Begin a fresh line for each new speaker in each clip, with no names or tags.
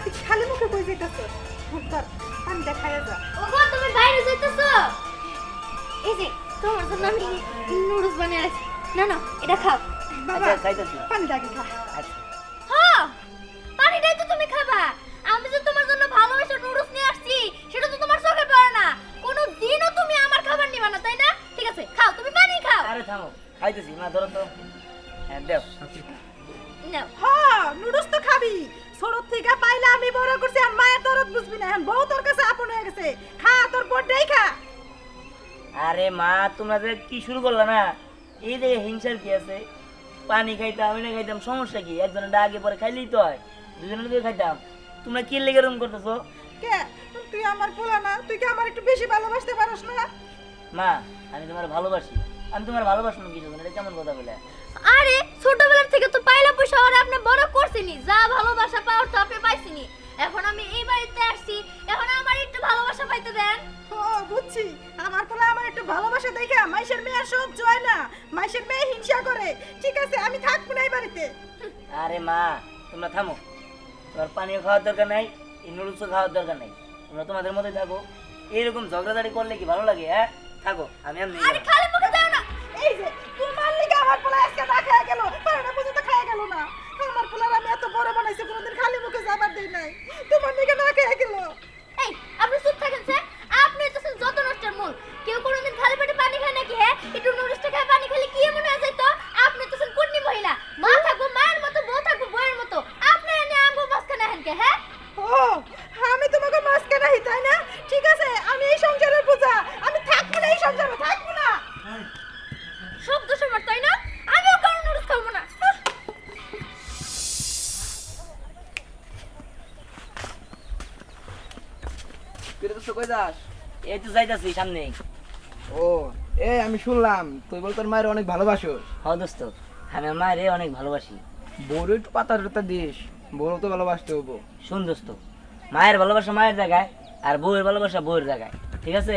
তুই খালি মুখে কই যাইতাছ? ধর পানি দেখায়া যা।
ওগো তুমি বাইরে যাইতেছো? এই যে তোমার জন্য আমি নুডলস বানিয়ে রাখছি। না না এটা খাও।
বাবা
আচ্ছা খাইতাছি।
পানি দাগে খা।
আচ্ছা
হ্যাঁ পানিটাই তো তুমি খাবা। আমি যে তোমার জন্য ভালোবাসা নুডলস নিয়ে আসছি সেটা তো তোমার চোখে পড়ে না। কোনো দিনও তুমি আমার খাবার নিবা না তাই না? ঠিক আছে খাও তুমি পানি খাও।
আরে থামো খাইতেছি না ধরো তো হ্যাঁ দেও
নাও
হ্যাঁ নুডলস তো খাবি। ছোট থেকে পাইলা আমি বড় করছি আর মায়ের দরদ বুঝবি না। এখন বউ তোর কাছে আপন হয়ে গেছে। খা তোর বড়টাই খা।
আরে মা তোমরা যে কি শুরু করলা না এই যে হিংসার কি আছে পানি খাইতাম আমি না খাইতাম সমস্যা কি একজনের আগে পরে খাইলেই তো হয় দুজনে দুই খাইতাম তোমরা কি লেগে এরকম করতেছো
কে তুই আমার পোলা না? তুই কি আমার একটু বেশি ভালোবাসতে পারস না?
মা আমি তোমার ভালোবাসি আমি তোমার ভালোবাসি না কিছু এটা কেমন কথা বলে
আরে ছোটবেলার থেকে তো পাইলা পয়সা আর আপনি বড় করছিনি যা ভালোবাসা পাওয়ার তো আপনি পাইছিনি এখন আমি এই বাড়িতে আসছি এখন আমার একটু ভালোবাসা পাইতে দেন
ও বুঝছি আমার পোলা আমার একটু ভালোবাসা দেখা মাইশের মেয়ে আর সহ্য হয় না। মাইশের মেয়ে হিংসা করে। ঠিক আছে আমি থাকবো না এই বাড়িতে।
আরে মা তোমরা থামো তোমার পানিও খাওয়ার দরকার নাই এই নুডলসও খাওয়ার দরকার নাই তোমরা তোমাদের মধ্যে থাকো এইরকম ঝগড়াঝাড়ি করলে কি ভালো লাগে হ্যাঁ থাকো আমি আর
আরে খালি মুখে যাও না
এই যে তোমার লিগে আমার পোলা আজকে না খেয়ে গেল। পারনা পর্যন্ত খেয়ে গেল না। আমার পোলার আমি এত বড় বানাইছি কোনোদিন খালি মুখে যাবার দেই নাই। তোমার লিগে না খেয়ে গেল।
এই আপনি চুপ থাকেন স্যার আপনি তো যত নষ্টের মূল কেউ কোনোদিন খালি পেটে পানি খায় নাকি হ্যাঁ একটু নুডলসটা খায় পানি খেলে কি এমন হয়ে যায় তো আপনি তো কুন্নি মহিলা মা থাকবো মায়ের মতো বউ থাকবো বউয়ের মতো আপনি এনে আমগো মাঝখানে হেনকে হ্যাঁ
ও আমি তোমাকে মাঝখানে নাহি তাই না? ঠিক আছে আমি এই সংসারের বোঝা। আমি থাকবো না এই সংসারে থাকবো না।
শব্দ সমর তাই না আমিও কারণ নুডলস খাবো না
তুই তো কই যাস?
এই তো যাইতাছি সামনে
ও এই আমি শুনলাম তুই বল তোর মায়ের অনেক ভালোবাসো।
হ দোস্ত আমি আমার মায়ের অনেক ভালোবাসি
বউর একটু পাতা টাতা দিস, বউরও তো ভালোবাসতে হবো।
শুন দোস্ত মায়ের ভালোবাসা মায়ের জায়গায় আর বউয়ের ভালোবাসা বউয়ের জায়গায় ঠিক আছে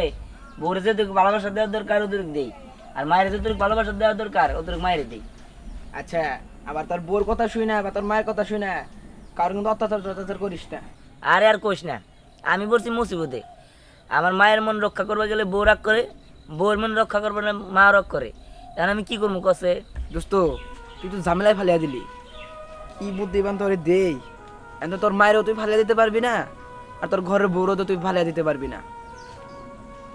বউর যেটুকু ভালোবাসা দেওয়ার দরকার ওদের দেই আর মায়ের যেটুকু ভালোবাসা দেওয়ার দরকার ওদের মায়ের দেই
আচ্ছা আবার তোর বউর কথা শুই না বা তোর মায়ের কথা শুই না কারণ কিন্তু অত্যাচার করিস না।
আরে আর কোষ না আমি বলছি মুসিবতে আমার মায়ের মন রক্ষা করবে গেলে বউ রাগ করে বউয়ের মন রক্ষা করবে না মা রাগ করে এখন আমি কি করবো কসে
দোস্ত তুই তো ঝামেলায় ফালিয়া দিলি কি বুদ্ধি বান তোরে দেই এখন তোর মায়েরও তুই ফালিয়া দিতে পারবি না আর তোর ঘরের বউরও তো তুই ফালিয়া দিতে পারবি না।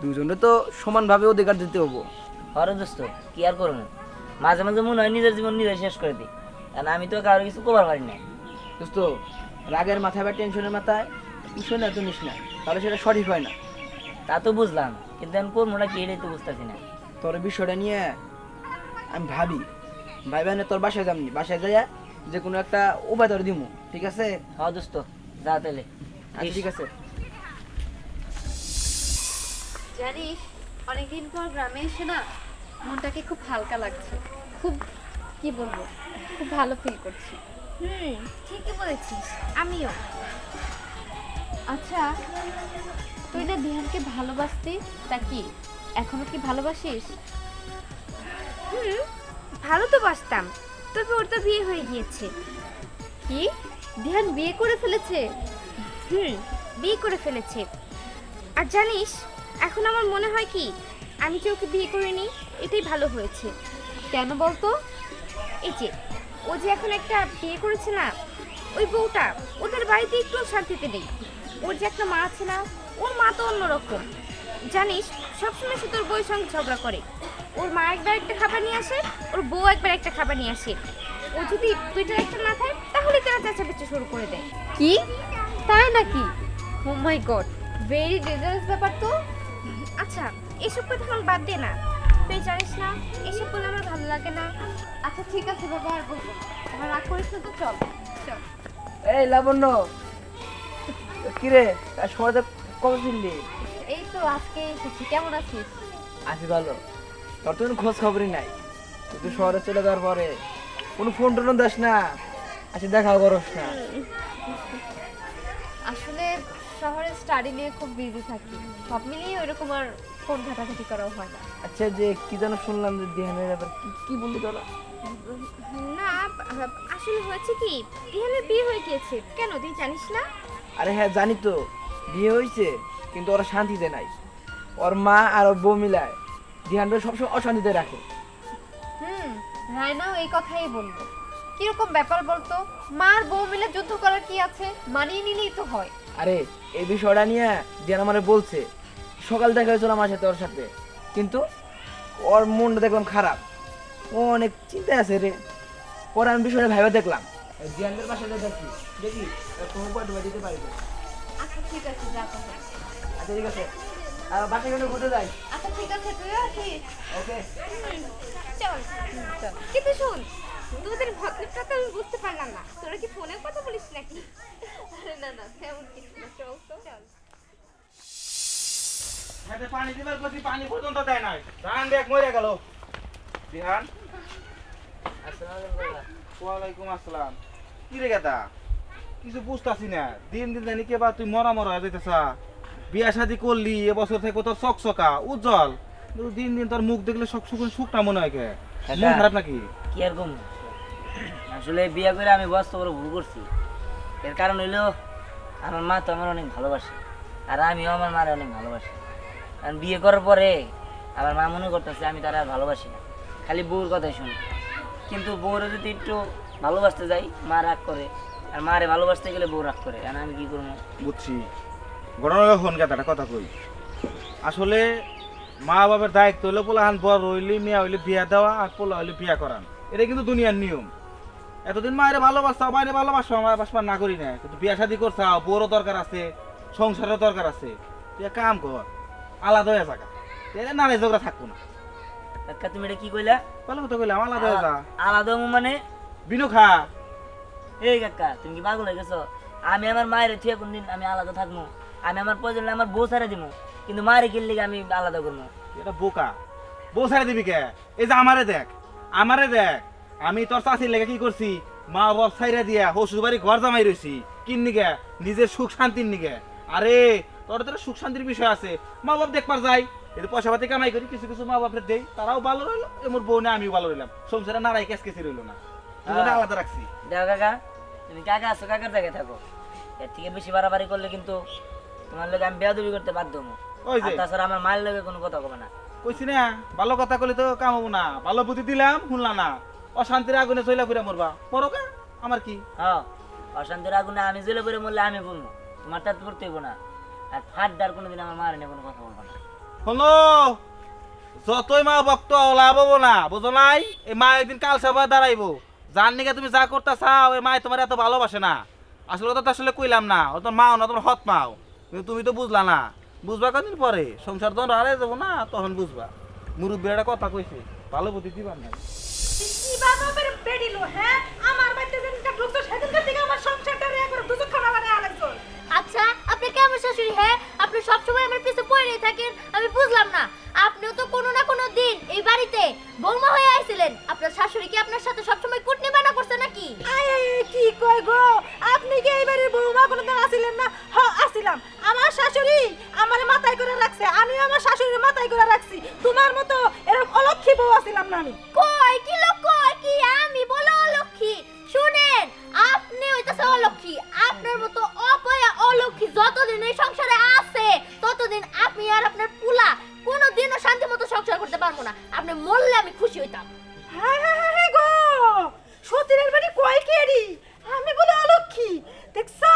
দুজনে তো সমানভাবে অধিকার দিতে হবো।
হরে দোস্ত কি আর করবো মাঝে মাঝে মনে হয় নিজের জীবন নিজে শেষ করে দিই কারণ আমি তো কারো কিছু করবার পারি না
দোস্ত রাগের মাথায় বা টেনশনের মাথায় শুনে না তুই নিস না তাহলে সেটা সঠিক হয় না।
তা তো বুঝলাম কিন্তু আমি করবোটা কি এটাই তো বুঝতেছি না
তোর বিষয়টা নিয়ে আমি ভাবি ভাইবানে তোর বাসায় যামনি বাসায় যাইয়া যে কোনো একটা উপায় তোর দিমু ঠিক আছে?
হ দোস্ত যা তাহলে
আচ্ছা ঠিক আছে।
জানিস অনেকদিন পর গ্রামে এসে না মনটাকে খুব হালকা লাগছে খুব কি বলবো খুব ভালো ফিল করছি
ঠিকই বলেছিস আমিও
আচ্ছা তুই না দিহানকে ভালোবাসতি তা কি এখনো কি ভালোবাসিস?
ভালো তো বাসতাম তবে ওর তো বিয়ে হয়ে গিয়েছে
কি দিহান বিয়ে করে ফেলেছে?
বিয়ে করে ফেলেছে আর জানিস এখন আমার মনে হয় কি আমি যে ওকে বিয়ে করিনি এটাই ভালো হয়েছে
কেন বলতো?
এই যে ও যে এখন একটা বিয়ে করেছে না ওই বউটা ওদের বাড়িতে একটু শান্তিতে নেই ওর যে একটা মা আছে না ওর মা তো অন্যরকম জানিস সবসময় সে তোর বউয়ের সঙ্গে ঝগড়া করে ওর মা একবার একটা খাবার নিয়ে আসে ওর বউ একবার একটা খাবার নিয়ে আসে ও যদি দুইটার একটা না খায় তাহলে তারা চেঁচামেচি শুরু করে দেয়
কি তাই নাকি? ও মাই গড ভেরি ডেঞ্জারাস ব্যাপার তো।
আচ্ছা এসব কথা এখন বাদ দে না তুই জানিস না এসব বলে আমার ভালো লাগে না
আচ্ছা ঠিক আছে বাবা আর বলবো না। আমার রাগ করিস না তো চল
চল
এই লাবণ্য কিরে সময় কবে ফিরলি?
এই তো আজকে এসেছি কেমন আছিস?
আছি ভালো। তোর তো কোনো খোঁজ খবরই নাই তুই তো শহরে চলে যাওয়ার পরে কোনো ফোন টোন দাস না আচ্ছা দেখাও করস না।
আসলে শহরে স্টাডি নিয়ে খুব বিজি থাকি সব মিলিয়ে ওইরকম আর ফোন ঘাটাঘাটি করাও হয় না।
আচ্ছা যে কি যেন শুনলাম যে দিহানের ব্যাপার কি বললি তোরা?
না আসলে হয়েছে কি রিহানের বিয়ে হয়ে গিয়েছে কেন তুই জানিস না?
আরে হ্যাঁ জানি তো, বিয়ে হয়েছে কিন্তু ওরা শান্তিতে নাই। ওর মা আর ওর বউ মিলায় দিহানকে সবসময় অশান্তিতে রাখে।
রায়নাও এই কথাই বলবো। কিরকম ব্যাপার বলতো? মার বউ মিলে যুদ্ধ করার কি আছে, মানিয়ে নিলেই তো হয়।
আরে এই বিষয়টা নিয়ে দিহান আমারে বলছে, সকাল দেখা হয়েছিল আমার সাথে ওর সাথে, কিন্তু ওর মনটা দেখলাম খারাপ, ও অনেক চিন্তায় আছে রে। পরে আমি বিষয়টা ভেবে দেখলাম দিহানদের বাসাটা দেখি দেখি তোমার দিতে পারি।
আচ্ছা ঠিক আছে, যা তাহলে।
আচ্ছা ঠিক আছে, বাসায় গেলে ঘুরতে যাই।
আচ্ছা ঠিক আছে, তুইও আসিস।
ওকে।
চল।
চল।
কিন্তু শোন, তোদের ভদ্রটা তো আমি বুঝতে পারলাম না, তোরা কি ফোনে কথা বলিস নাকি?
আরে না না, তেমন কিছু না, চল তো।
চল।
হাতে পানি দিবার প্রতি পানি পর্যন্ত দেয় নাই, ধান দেখ মরে গেল। বিহান, ওয়ালাইকুম আসসালাম। কি রে গেদা, কিছু বুঝতাছি না, দিন দিন জানি কেবা তুই মরা মরা হয়ে যাইতেছা। বিয়া শাদি করলি, এবছর থেকে তোর চকচকা উজ্জ্বল, কিন্তু দিন দিন তোর মুখ দেখলে সব শুকনা মনে হয়। কে মন খারাপ নাকি?
কি আর কম, আসলে বিয়ে করে আমি বস্ত বড় ভুল করছি। এর কারণ হইলো আমার মা তো আমার অনেক ভালোবাসে, আর আমিও আমার মারে অনেক ভালোবাসি। কারণ বিয়ে করার পরে আমার মা মনে করতেছে আমি তারা আর ভালোবাসি না, খালি বউর কথাই শুনি। কিন্তু বউরে যদি একটু ভালোবাসতে যাই মা রাগ করে, আর মারে ভালোবাসতে গেলে বউ রাগ করে। আর আমি কি করবো?
বুঝছি, ঘটনা ফোন গেদাটা কথা কই। আসলে মা বাবার দায়িত্ব হইলো পোলাহান বড় হইলে মেয়া হইলে বিয়া দেওয়া, আর পোলা হইলে বিয়া করান। এটা কিন্তু দুনিয়ার নিয়ম। এতদিন মায়ের ভালোবাসা, মায়ের ভালোবাসা আমার বাসবার না করি না, কিন্তু বিয়া শাদি করছাও, বউরও দরকার আছে, সংসারের দরকার আছে। তুই এক কাম কর, আলাদা হয়ে থাকা, নারে ঝগড়া থাকবো না।
কাকা তুমি এটা কি কইলা?
ভালো কথা কইলাম, আলাদা হয়ে যা।
আলাদা মানে?
বিনু খা।
এই কাকা তুমি কি পাগল হয়ে গেছো? আমি আমার মায়ের থেকে কোনদিন আমি আলাদা থাকবো? আমি আমার প্রয়োজন আমার বউ ছাড়া দিব, কিন্তু মায়ের কিনলে আমি আলাদা করবো?
এটা বোকা, বউ ছাড়া দিবি কে? এই যে আমারে দেখ, আমারে দেখ, আমি তোর চাষির লেগে কি করছি, মা বাপ ছাইরা দিয়া শ্বশুর বাড়ি ঘর জামাই রয়েছি কিন নিগে, নিজের সুখ শান্তির নিগে। আরে তোর তো সুখ শান্তির বিষয় আছে, মা বাপ দেখবার যাই, এই পয়সা পাতি কামাই করি, কিছু কিছু মা বাপের দেই, তারাও ভালো রইলো, এমন বউ না আমিও ভালো রইলাম, সংসারে নারাই কেস কেসি রইলো না, দুজনে আলাদা রাখছি।
দেখো কাকা, তুমি কাকা আছো, কাকার জায়গায় থাকো। এর থেকে বেশি বাড়াবাড়ি করলে কিন্তু তোমার লোক আমি বেয়াদবি করতে বাধ্য হবো।
ওই যে
আর তাছাড়া আমার মায়ের লোকে কোনো কথা কবে না।
কইছি না, ভালো কথা কইলে তো কাম হবো না, ভালো বুদ্ধি দিলাম শুনলা না, অশান্তির আগুনে চইলা পুরা মরবা, মরো কা, আমার কি?
হ্যাঁ, অশান্তির আগুনে আমি জেলে করে মরলে আমি বলবো, তোমার তার করতে হইব না। আর ফাটদার কোনোদিন আমার মারে নিয়ে কোনো কথা বলবো না।
হলো যতই মা ভক্ত লাভ হবো না, বুঝো নাই? এই মা একদিন কাল সভা দাঁড়াইবো, যার নিকে তুমি যা করতে চাও, ওই মায় তোমার এত ভালোবাসে না। আসলে কথা তো আসলে কইলাম না, ও তোমার মাও না, তোমার হত মাও, কিন্তু তুমি তো বুঝলা না। বুঝবা কদিন পরে, সংসার যখন হারাই যাবো না, তখন বুঝবা। মুরব্বী একটা কথা কইছে, ভালো বুদ্ধি দিবার না।
কিভাবে বের বেরিলো? হ্যাঁ, আমার বাড়িতে যেদিনকে ঢুকতো সেদিনকে থেকে আমার সংসারটা একবার দুজক খানা বানায় আলাইছো।
আচ্ছা, আপনি কেমন শাশুড়ি? হ্যাঁ, আপনি সবসময় আমার পিছে পড়েই থাকেন, আমি বুঝলাম না। আপনিও তো কোনো না কোনো দিন এই বাড়িতে বৌমা হয়ে আইছিলেন, আপনার শাশুড়ি কি আপনার সাথে সবসময় কুটনি বানা করছে নাকি?
আয় আয় আয়, কি কয় গো? আপনি কি এই বাড়ির বউমা কোনোদিন আসিলেন না? হ্যাঁ আসিলাম। আমার শাশুড়ি আমার মাথায় করে রাখছে, আমিও আমার শাশুড়ির মাথায় করে রাখছি। তোমার মতো এরকম অলক্ষী বউ আসিলাম না আমি।
কই কি লোক, কই কি আমি বলো অলক্ষী? শুনেন, আপনি হইতাছে অলক্ষী। আপনার মতো অপয়া অলক্ষী যতদিন এই সংসারে আছে, ততদিন আপনি আর আপনার পুলা কোনোদিনও শান্তি মতো সংসার করতে পারবো না। আপনি মরলে আমি খুশি হইতাম।
হায় হায় হায় হায় গো, সতীরের বাড়ি কয় কেডি? আমি বলে অলক্ষী? দেখছো,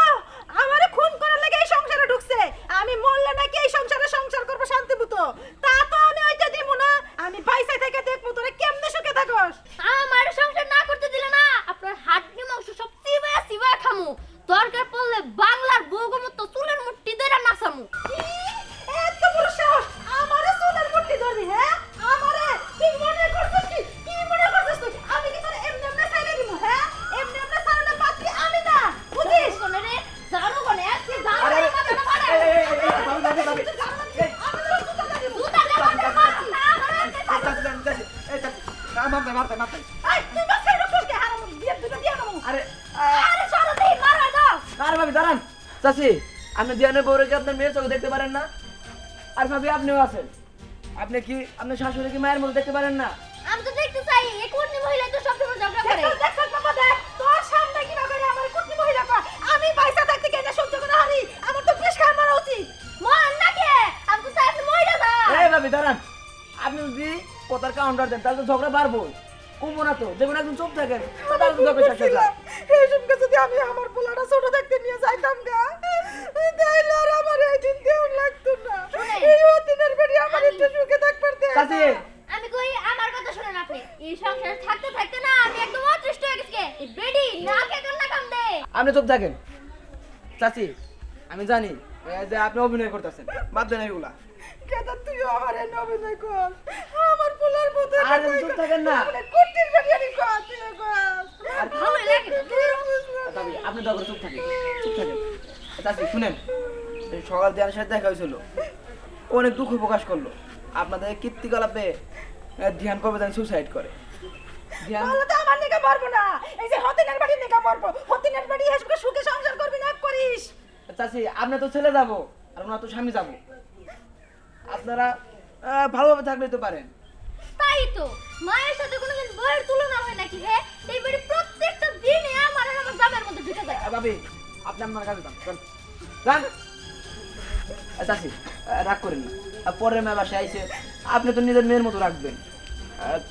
আমারে খুন করার লাগে এই সংসারে ঢুকছে। আমি মরলে নাকি এই সংসারে সংসার করবো শান্তি মতো, তা তো আমি ওইটা দিব না। আমি পয়সা থেকে দেখবো তোরা কেমনে সুখে থাকস।
আমার সংসার না করতে দিলে না, আপনার হাড্ডি মাংস সব চিবায়া চিবায়া খামু। দরকার পড়লে বাংলার বউগো মতো চুলের মুঠি ধরে নাচামু।
এত বড় সাহস, আমারে চুলের মুঠি ধরবি? হ্যাঁ, আমারে তুই মনে করছিস কি? কি মনে করছিস তুই? আমি কি তোর এমনি এমনি ছাইড়া দিব? হ্যাঁ, এমনি এমনি ছাড়লে পাত্রী আমি না, বুঝিস?
কোনে রে জানো কোনে আজকে জানো
আরে,
এই কথাটা বলে।
ভাবি, ভাবি, ভাবি।
আমি তোর জুতা দিব।
দুটা দেওয়াতে মারছি না আমার
এই, তুই বাস ছাইড়া ঢুকছিস কে? হারাম, বিয়ে দুটো দিয়ে নাও।
আরে
আরে সরো দেই মারা দাও।
আর ভাবি দাঁড়ান, চাচি আপনি দিয়ানের বউরে কি আপনার মেয়ের চোখে দেখতে পারেন না? আর ভাবি আপনিও আছেন, আপনি কি আপনার শাশুড়ি কি মায়ের মতো দেখতে পারেন না?
আমি তো দেখতে চাই এই কোন মহিলা তো সবসময় ঝগড়া করে।
দেখ বাবা দেখ, তোর সামনে কি না করে আমার কুটনি মহিলা কয়। আমি পয়সা থাকতে কেন সহ্য করে হারি?
সাউন্ডার দেন তাহলে তো ঝগড়া বাড়বো কমবো না তো দেখুন একদম চুপ থাকেন তাহলে তো ঝগড়া শেষ হয়ে যায়।
এইসবকে যদি আমি আমার পোলাটা ছোট থাকতে নিয়ে যাইতাম গা তাইলে আর আমার এই দিন দেউন লাগতো না। এই অতীনের বাড়ি আমার একটু সুখে থাকবার দে।
চাচি
আমি কই আমার কথা শুনেন আপনি এই সংসারে থাকতে থাকতে না আমি একদম অতৃষ্ট হয়ে গেছি এই বেডি না খেয়ে না কাম দে
আপনি চুপ থাকেন। চাচি আমি জানি এই যে আপনি অভিনয় করতেছেন বাদ দেন এগুলা।
কেদা তুই আমার এই অভিনয় কর আমার পোলার মতো
আর চুপ থাকেন না।
কুটির বাড়ি আমি কর তুই কর
আর
ভালোই লাগে
চাচি আপনি দয়া করে চুপ থাকেন চুপ থাকেন। চাচি শুনেন এই সকাল ধ্যানের সাথে দেখা হয়েছিল ও অনেক দুঃখ প্রকাশ করলো আপনাদের কীর্তিকলাপে ধ্যান কবে জানি সুসাইড করে। ধ্যান
তাহলে তো আমার নিকা মরবো না এই যে হতিনের বাড়ি নিকা মরবো হতিনের বাড়ি এসে সুখে সংসার করবি না করিস।
চাচি আপনি তো ছেলে যাবো আর ওনার তো স্বামী যাবো আপনারা ভালোভাবে থাকলে তো পারেন।
তাই তো মায়ের সাথে কোনোদিন বইয়ের তুলনা হয় নাকি হে এই বাড়ি প্রত্যেকটা দিনে আমার আর আমার জামাইয়ের মধ্যে ঢুকে যায়
ভাবি আপনি আপনার কাছে যান চল যান। চাচি রাগ করেন না পরের মেয়ে বাসায় আইসে আপনি তো নিজের মেয়ের মতো রাখবেন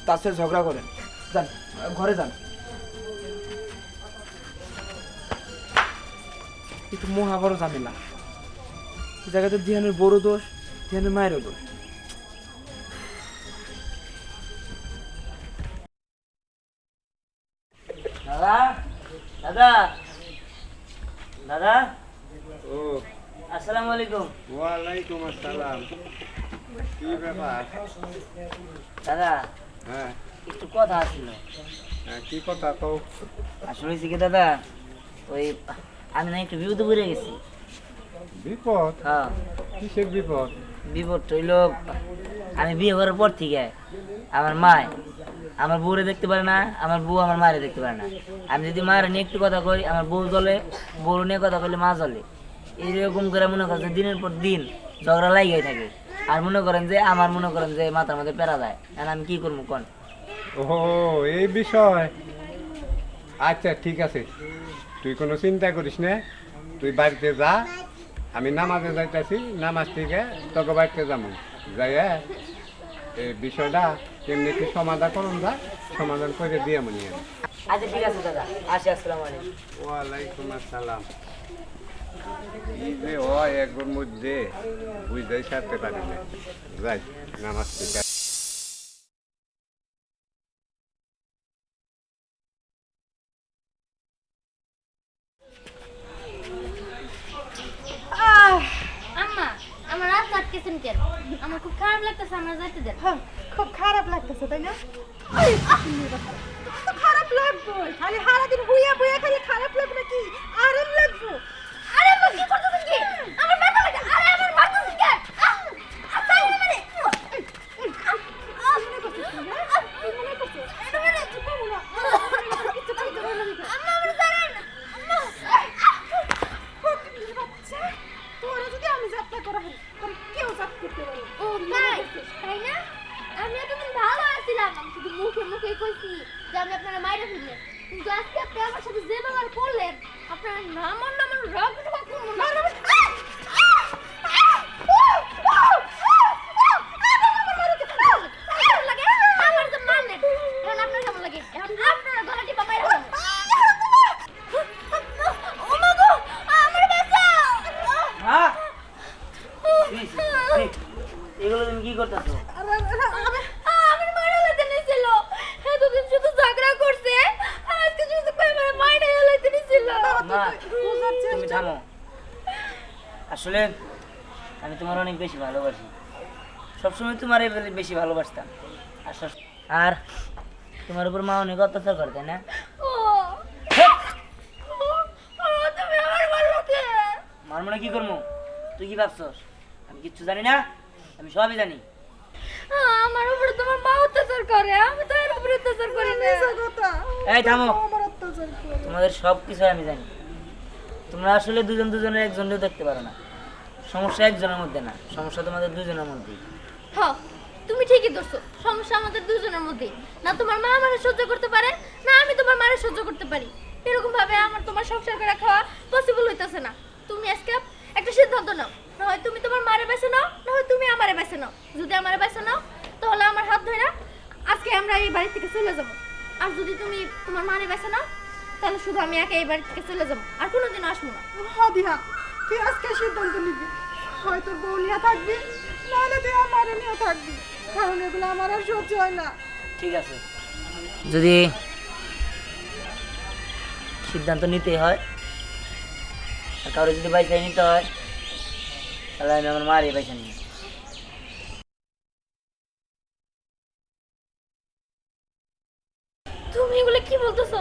তার সাথে ঝগড়া করেন যান ঘরে যান। একটু মহা বড় ঝামেলা এই জায়গাতে ধ্যানের বড় দোষ ধ্যানের মায়েরও দোষ।
দাদা দাদা দাদা
ও
আসসালামু আলাইকুম।
ওয়ালাইকুম আসসালাম। কি ব্যাপার?
দাদা
হ্যাঁ
একটু কথা ছিল।
হ্যাঁ, কি কথা কও?
আসলে হয়েছে কি দাদা ওই আমি না একটু বিপদে পড়ে গেছি।
বিপদ?
হ্যাঁ
কিসের বিপদ?
বিপদ হইল আমি বিয়ে করার পর থেকে আমার মায় আমার বউরে দেখতে পারে না আমার বউ আমার মায়ের দেখতে পারে না। আমি যদি মায়ের নিয়ে একটু কথা কই আমার বউ জ্বলে বউ নিয়ে কথা কইলে মা জ্বলে। এইরকম করে মনে করছে দিনের পর দিন ঝগড়া লাগিয়ে থাকে। আর মনে করেন যে আমার মনে করেন যে মাথার মধ্যে পেরা যায় এখন আমি কি করবো কোন?
ও এই বিষয়। আচ্ছা ঠিক আছে, তুই কোনো চিন্তা করিস না, তুই বাড়িতে যা, আমি নামাজে যাইতেছি, নামাজ থেকে তোকে বাড়িতে যাবো যাই এই বিষয়টা কেমনি কি সমাধান করুন যা সমাধান করে দিয়ে মনে হয়।
আচ্ছা ঠিক আছে দাদা আসি আসসালামু আলাইকুম।
ওয়ালাইকুম আসসালাম। কি যে হয় একবার মধ্যে বুঝতেই সারতে পারি না, যাই নামাজ থেকে।
আম্মা আমার রাত আটকেছেন কেন আমার খুব খারাপ লাগতেছে আমরা যাইতে দেন
হ্যাঁ, খুব খারাপ লাগতেছে তাই না? এই, তো খারাপ লাগবে খালি সারাদিন বুইয়া বুইয়া খালি খারাপ লাগবে কি আরাম লাগবে।
আরে আম্মা কি করতেছেন কি আমার ব্যথা লাগে আরে আমার মারতেছেন কেন আচ্ছা মানে
তোরা যদি আমি যাত্রা করা হয় তাহলে কেউ যাত্রা করতে পারবে না।
ও তাই তাই না আমি এতদিন ভালো আছিলাম আমি শুধু মুখে মুখে কইছি যে আমি আপনারা মাইরে ফেললেন কিন্তু আজকে আপনি আমার সাথে যে ব্যবহার করলেন আপনারা নামান নামান রগ রগ আমার যে মারলেন এখন আপনার কেমন লাগে এখন আপনারা গলা টিপা মাইরে ফেললেন ও মা গো আমার বাঁচাও
হ্যাঁ এগুলো তুমি কি করতেছো?
আমার মায়ের লাইতে নিছিল এতদিন শুধু ঝগড়া করছে আর আজকে শুধু কই আমার মায়ের লাইতে নিছিল
মা তুমি থামো। আসলে আমি তোমার অনেক বেশি ভালোবাসি, সবসময় তোমার বেশি ভালোবাসতাম। আর তোমার উপর মা অনেক অত্যাচার করে তাই না?
ও তুমি আমার মারলো কে
মার মনে কি করবো? তুই কি ভাবছস আমি কিচ্ছু জানি না? আমি সবই জানি।
আমার উপরে তোমার মা অত্যাচার করে আমি তো এর উপরে অত্যাচার করি না
কথা
এই থামো,
আমার অত্যাচার করে।
তোমাদের সব কিছু আমি জানি। তোমরা আসলে দুজন দুজনের একজনকেও দেখতে পারো না। সমস্যা একজনের মধ্যে না, সমস্যা তোমাদের দুজনের মধ্যেই।
হ্যাঁ তুমি ঠিকই ধরছো সমস্যা আমাদের দুজনের মধ্যে না তোমার মা আমারে সহ্য করতে পারে না আমি তোমার মারে সহ্য করতে পারি এরকম ভাবে আমার তোমার সংসার করে খাওয়া পসিবল হইতাছে না তুমি আজকে একটা সিদ্ধান্ত নাও না হয় তুমি তোমার মারে বেছে নাও না হয় তুমি আমারে বেছে নাও যদি আমারে বেছে নাও তাহলে আমার হাত ধরে
আজকে আমরা এই বাড়ি থেকে চলে যাব। আর যদি তুমি তোমার মানে বেছে না, তাহলে শুধু আমি একা এই বাড়ি থেকে চলে যাব, আর কোনোদিন আসবো না।
হাদিয়া তুই আজকে সিদ্ধান্ত নিবি, হয় তোর বউ নিয়ে থাকবি, নাহলে তুই আমার নিয়ে থাকবি, কারণ এগুলো আমার আর সহ্য হয় না।
ঠিক আছে, যদি সিদ্ধান্ত নিতে হয় আর কারো যদি বাইসাই নিতে হয়, তাহলে আমি আমার মারে বাইসা নিই।
তুমি এগুলো কি বলতেছো?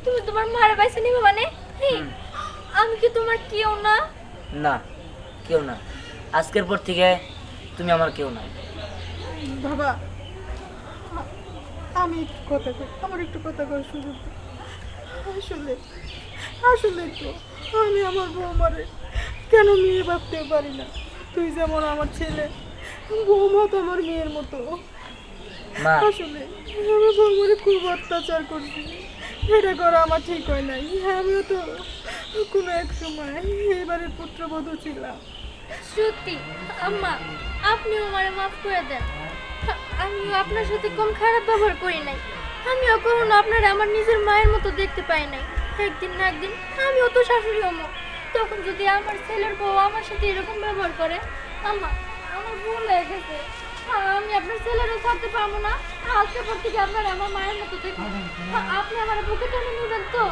তুমি তোমার মায়ের বাইসে নিবে মানে? আমি কি তোমার কেউ না?
না, কেউ না। আজকের পর থেকে তুমি আমার কেউ না।
বাবা আমি একটু কথা কই, আমার একটু কথা কই সুযোগ দে। আসলে আসলে তো আমি আমার বৌমারে কেন মেয়ে ভাবতে পারি না। তুই যেমন আমার ছেলে, বৌমা তো আমার মেয়ের মতো।
মা,
আসলে আমি বৌমারে খুব অত্যাচার করছি, এটা করা আমার ঠিক হয় নাই। আমিও তো কোনো এক সময় এবারে পুত্রবধূ ছিলাম।
সত্যি আম্মা, আপনি আমারে মাফ করে দেন। আমিও আপনার সাথে কম খারাপ ব্যবহার করি নাই। আমিও কখনো আপনার আমার নিজের মায়ের মতো দেখতে পাই নাই। একদিন না একদিন আমিও তো শাশুড়ি হবো, তখন যদি আমার ছেলের বউ আমার সাথে এরকম ব্যবহার করে, আম্মা আমার ভুল হয়ে গেছে। আমি আপনার ছেলেরও ছাড়তে পারবো না। আজকে পর থেকে আপনার আমার মায়ের মতো দেখুন। আপনি আমার বুকে টেনে নেবেন তো?